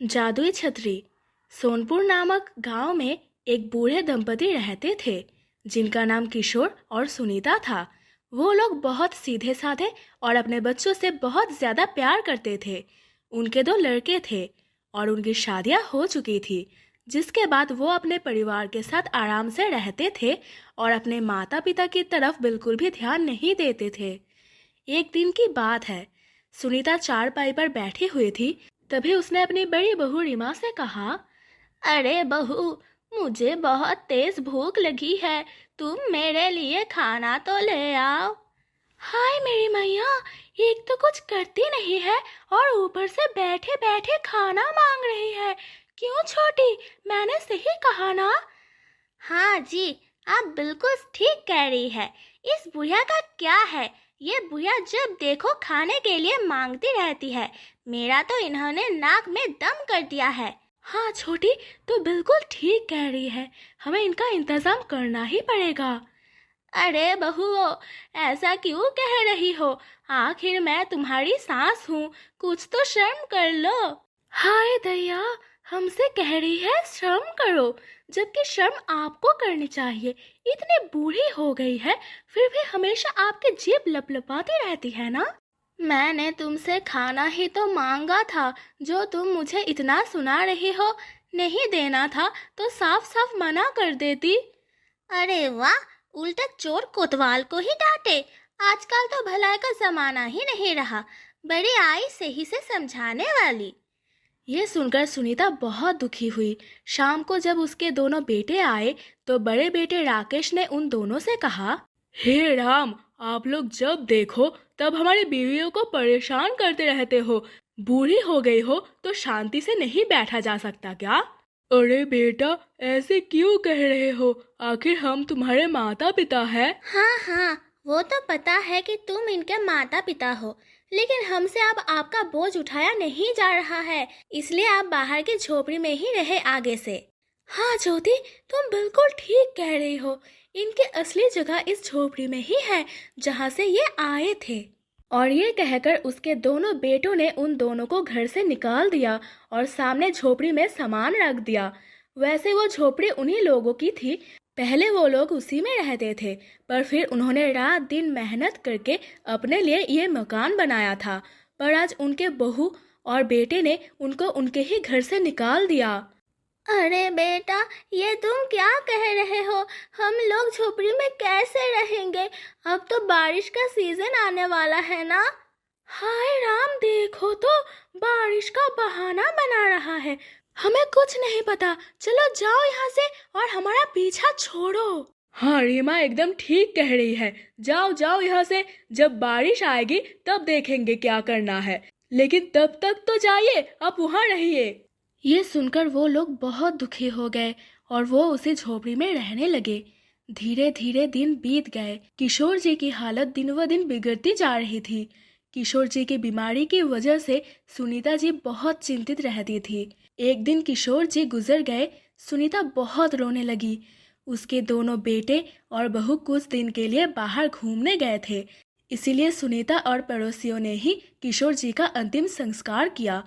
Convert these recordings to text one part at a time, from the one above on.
जादुई छतरी। सोनपुर नामक गांव में एक बूढ़े दंपति रहते थे जिनका नाम किशोर और सुनीता था। वो लोग बहुत सीधे साधे और अपने बच्चों से बहुत ज्यादा प्यार करते थे। उनके दो लड़के थे और उनकी शादियां हो चुकी थी, जिसके बाद वो अपने परिवार के साथ आराम से रहते थे और अपने माता पिता की तरफ बिल्कुल भी ध्यान नहीं देते थे। एक दिन की बात है, सुनीता चारपाई पर बैठी हुई थी। तभी उसने अपनी बड़ी बहू रीमा से कहा, अरे बहू, मुझे बहुत तेज भूख लगी है, तुम मेरे लिए खाना तो ले आओ। हाय मेरी मैया, एक तो कुछ करती नहीं है और ऊपर से बैठे बैठे खाना मांग रही है। क्यों छोटी, मैंने सही कहा ना? हाँ जी, आप बिल्कुल ठीक कह रही है। इस बुढ़िया का क्या है, ये बुढ़िया जब देखो खाने के लिए मांगती रहती है। मेरा तो इन्होंने नाक में दम कर दिया है। हाँ छोटी, तो बिल्कुल ठीक कह रही है, हमें इनका इंतजाम करना ही पड़ेगा। अरे बहू, ऐसा क्यों कह रही हो? आखिर मैं तुम्हारी सास हूँ, कुछ तो शर्म कर लो। हाय दया, हमसे कह रही है शर्म करो, जबकि शर्म आपको करनी चाहिए। इतनी बूढ़ी हो गई है, फिर भी हमेशा आपकी जीभ लपलपाती रहती है ना। मैंने तुमसे खाना ही तो मांगा था, जो तुम मुझे इतना सुना रही हो। नहीं देना था तो साफ साफ मना कर देती। अरे वाह, उल्टा चोर कोतवाल को ही डांटे। आजकल तो भलाई का जमाना ही नहीं रहा, बड़ी आई सही से समझाने वाली। ये सुनकर सुनीता बहुत दुखी हुई। शाम को जब उसके दोनों बेटे आए तो बड़े बेटे राकेश ने उन दोनों से कहा, हे राम, आप लोग जब देखो तब हमारी बीवियों को परेशान करते रहते हो। बूढ़ी हो गई हो तो शांति से नहीं बैठा जा सकता क्या? अरे बेटा, ऐसे क्यों कह रहे हो? आखिर हम तुम्हारे माता पिता हैं। हाँ हाँ, वो तो पता है कि तुम इनके माता पिता हो, लेकिन हमसे अब आपका बोझ उठाया नहीं जा रहा है, इसलिए आप बाहर की झोपड़ी में ही रहे आगे से। हाँ ज्योति, तुम बिल्कुल ठीक कह रही हो। इनकी असली जगह इस झोपड़ी में ही है जहाँ से ये आए थे। और ये कहकर उसके दोनों बेटों ने उन दोनों को घर से निकाल दिया और सामने झोपड़ी में सामान रख दिया। वैसे वो झोपड़ी उन्हीं लोगों की थी। पहले वो लोग उसी में रहते थे, पर फिर उन्होंने रात दिन मेहनत करके अपने लिए ये मकान बनाया था। पर आज उनके बहू और बेटे ने उनको उनके ही घर से निकाल दिया। अरे बेटा, ये तुम क्या कह रहे हो? हम लोग झोपड़ी में कैसे रहेंगे? अब तो बारिश का सीजन आने वाला है ना। हाय राम, देखो तो, बारिश का बहाना बना रहा है। हमें कुछ नहीं पता, चलो जाओ यहाँ से और हमारा पीछा छोड़ो। हाँ रीमा एकदम ठीक कह रही है, जाओ जाओ यहाँ से। जब बारिश आएगी तब देखेंगे क्या करना है, लेकिन तब तक तो जाइए, आप वहाँ रहिए। ये सुनकर वो लोग बहुत दुखी हो गए और वो उसी झोपड़ी में रहने लगे। धीरे धीरे दिन बीत गए। किशोर जी की हालत दिन व दिन बिगड़ती जा रही थी। किशोर जी की बीमारी की वजह से सुनीता जी बहुत चिंतित रहती थी। एक दिन किशोर जी गुजर गए, सुनीता बहुत रोने लगी। उसके दोनों बेटे और बहू कुछ दिन के लिए बाहर घूमने गए थे, इसीलिए सुनीता और पड़ोसियों ने ही किशोर जी का अंतिम संस्कार किया।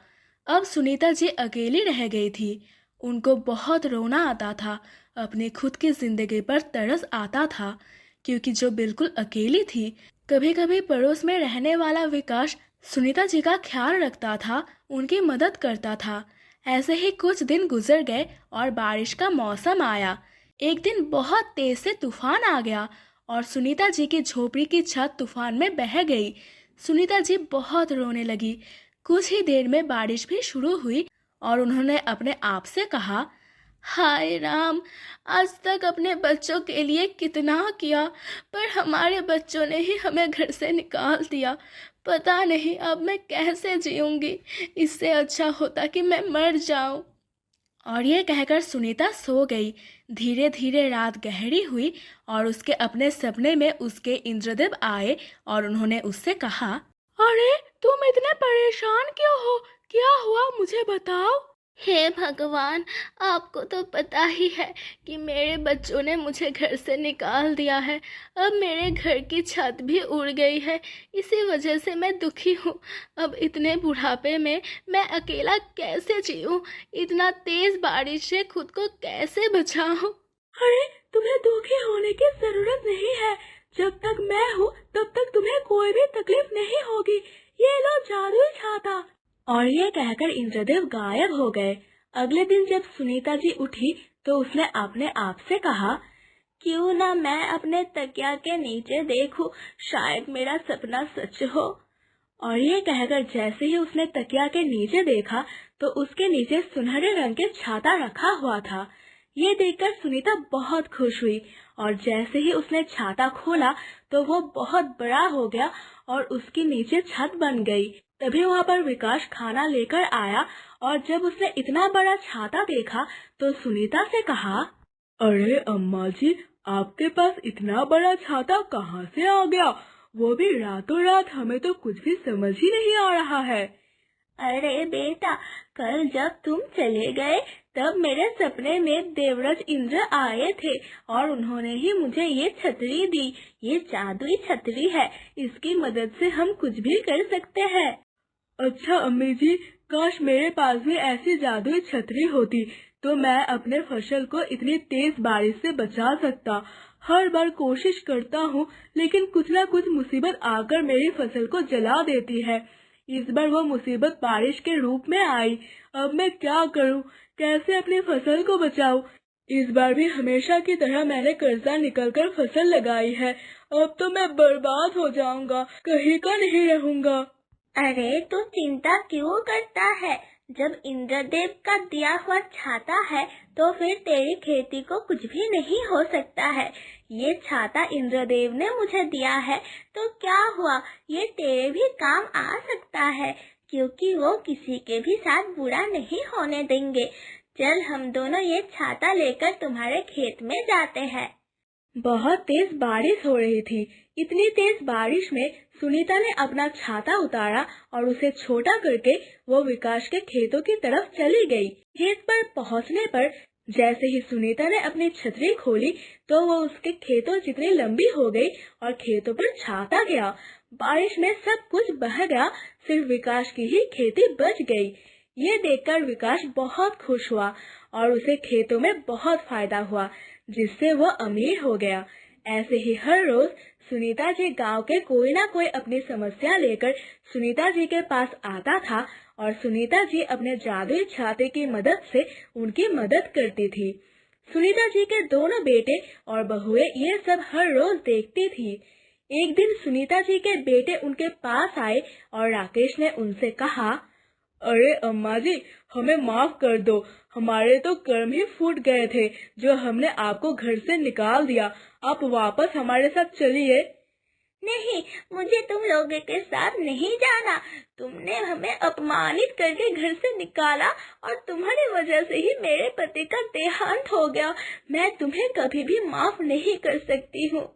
अब सुनीता जी अकेली रह गई थी। उनको बहुत रोना आता था, अपने खुद की जिंदगी पर तरस आता था, क्योंकि जो बिल्कुल अकेली थी। कभी कभी पड़ोस में रहने वाला विकास सुनीता जी का ख्याल रखता था, उनकी मदद करता था। ऐसे ही कुछ दिन गुजर गए और बारिश का मौसम आया। एक दिन बहुत तेज से तूफान आ गया और सुनीता जी की झोपड़ी की छत तूफान में बह गई। सुनीता जी बहुत रोने लगी। कुछ ही देर में बारिश भी शुरू हुई और उन्होंने अपने आप से कहा, हाय राम, आज तक अपने बच्चों के लिए कितना किया, पर हमारे बच्चों ने ही हमें घर से निकाल दिया। पता नहीं अब मैं कैसे जीऊंगी। इससे अच्छा होता कि मैं मर जाऊं। और ये कहकर सुनीता सो गई। धीरे धीरे रात गहरी हुई और उसके अपने सपने में उसके इंद्रदेव आए और उन्होंने उससे कहा, अरे तुम इतने परेशान क्यों हो? क्या हुआ, मुझे बताओ। हे भगवान, आपको तो पता ही है कि मेरे बच्चों ने मुझे घर से निकाल दिया है। अब मेरे घर की छत भी उड़ गई है। इसी वजह से मैं दुखी हूँ। अब इतने बुढ़ापे में मैं अकेला कैसे जीऊँ? इतना तेज बारिश से खुद को कैसे बचाऊँ? अरे, तुम्हें दुखी होने की जरूरत नहीं है। जब तक मैं हूँ तब तक तुम्हें कोई भी तकलीफ नहीं होगी। ये लो जादुई छाता। और ये कहकर इंद्रदेव गायब हो गए। अगले दिन जब सुनीता जी उठी तो उसने अपने आप से कहा, क्यों ना मैं अपने तकिया के नीचे देखूं, शायद मेरा सपना सच हो। और ये कहकर जैसे ही उसने तकिया के नीचे देखा तो उसके नीचे सुनहरे रंग के छाता रखा हुआ था। ये देखकर सुनीता बहुत खुश हुई और जैसे ही उसने छाता खोला तो वो बहुत बड़ा हो गया और उसके नीचे छत बन गई। तभी वहाँ पर विकास खाना लेकर आया और जब उसने इतना बड़ा छाता देखा तो सुनीता से कहा, अरे अम्मा जी, आपके पास इतना बड़ा छाता कहाँ से आ गया? वो भी रातों रात, हमें तो कुछ भी समझ ही नहीं आ रहा है। अरे बेटा, कल जब तुम चले गए तब मेरे सपने में देवराज इंद्र आए थे और उन्होंने ही मुझे ये छतरी दी। ये जादुई छतरी है, इसकी मदद से हम कुछ भी कर सकते हैं। अच्छा अम्मी जी, काश मेरे पास भी ऐसी जादुई छतरी होती तो मैं अपने फसल को इतनी तेज बारिश से बचा सकता। हर बार कोशिश करता हूँ लेकिन कुछ ना कुछ मुसीबत आकर मेरी फसल को जला देती है। इस बार वो मुसीबत बारिश के रूप में आई। अब मैं क्या करूँ, कैसे अपनी फसल को बचाऊँ? इस बार भी हमेशा की तरह मैंने कर्जा निकल कर फसल लगाई है। अब तो मैं बर्बाद हो जाऊंगा, कहीं का नहीं रहूंगा। अरे तू चिंता क्यों करता है? जब इंद्रदेव का दिया हुआ छाता है तो फिर तेरी खेती को कुछ भी नहीं हो सकता है। ये छाता इंद्रदेव ने मुझे दिया है तो क्या हुआ, ये तेरे भी काम आ सकता है, क्योंकि वो किसी के भी साथ बुरा नहीं होने देंगे। चल हम दोनों ये छाता लेकर तुम्हारे खेत में जाते हैं। बहुत तेज बारिश हो रही थी। इतनी तेज बारिश में सुनीता ने अपना छाता उतारा और उसे छोटा करके वो विकास के खेतों की तरफ चली गई। खेत पर पहुंचने पर जैसे ही सुनीता ने अपनी छतरी खोली तो वो उसके खेतों जितनी लंबी हो गई और खेतों पर छाता गया। बारिश में सब कुछ बह गया, सिर्फ विकास की ही खेती बच गई। ये देखकर विकास बहुत खुश हुआ और उसे खेतों में बहुत फायदा हुआ, जिससे वो अमीर हो गया। ऐसे ही हर रोज सुनीता जी गांव के कोई ना कोई अपनी समस्या लेकर सुनीता जी के पास आता था और सुनीता जी अपने जादुई छाते की मदद से उनकी मदद करती थी। सुनीता जी के दोनों बेटे और बहुएं ये सब हर रोज देखती थी। एक दिन सुनीता जी के बेटे उनके पास आए और राकेश ने उनसे कहा, अरे अम्मा जी, हमें माफ कर दो, हमारे तो कर्म ही फूट गए थे जो हमने आपको घर से निकाल दिया। आप वापस हमारे साथ चलिए। नहीं, मुझे तुम लोगों के साथ नहीं जाना। तुमने हमें अपमानित करके घर से निकाला और तुम्हारी वजह से ही मेरे पति का देहांत हो गया। मैं तुम्हें कभी भी माफ नहीं कर सकती हूँ।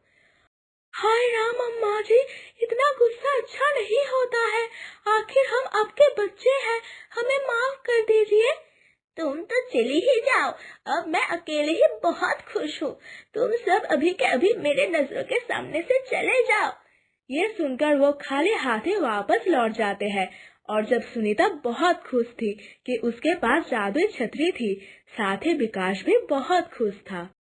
हाय राम अम्मा जी, इतना गुस्सा अच्छा नहीं होता है। आखिर हम आपके बच्चे हैं, हमें माफ कर दीजिए। तुम तो चली ही जाओ, अब मैं अकेले ही बहुत खुश हूँ। तुम सब अभी के अभी मेरे नजरों के सामने से चले जाओ। ये सुनकर वो खाली हाथे वापस लौट जाते हैं और जब सुनीता बहुत खुश थी कि उसके पास जादुई छतरी थी, साथ ही विकास भी बहुत खुश था।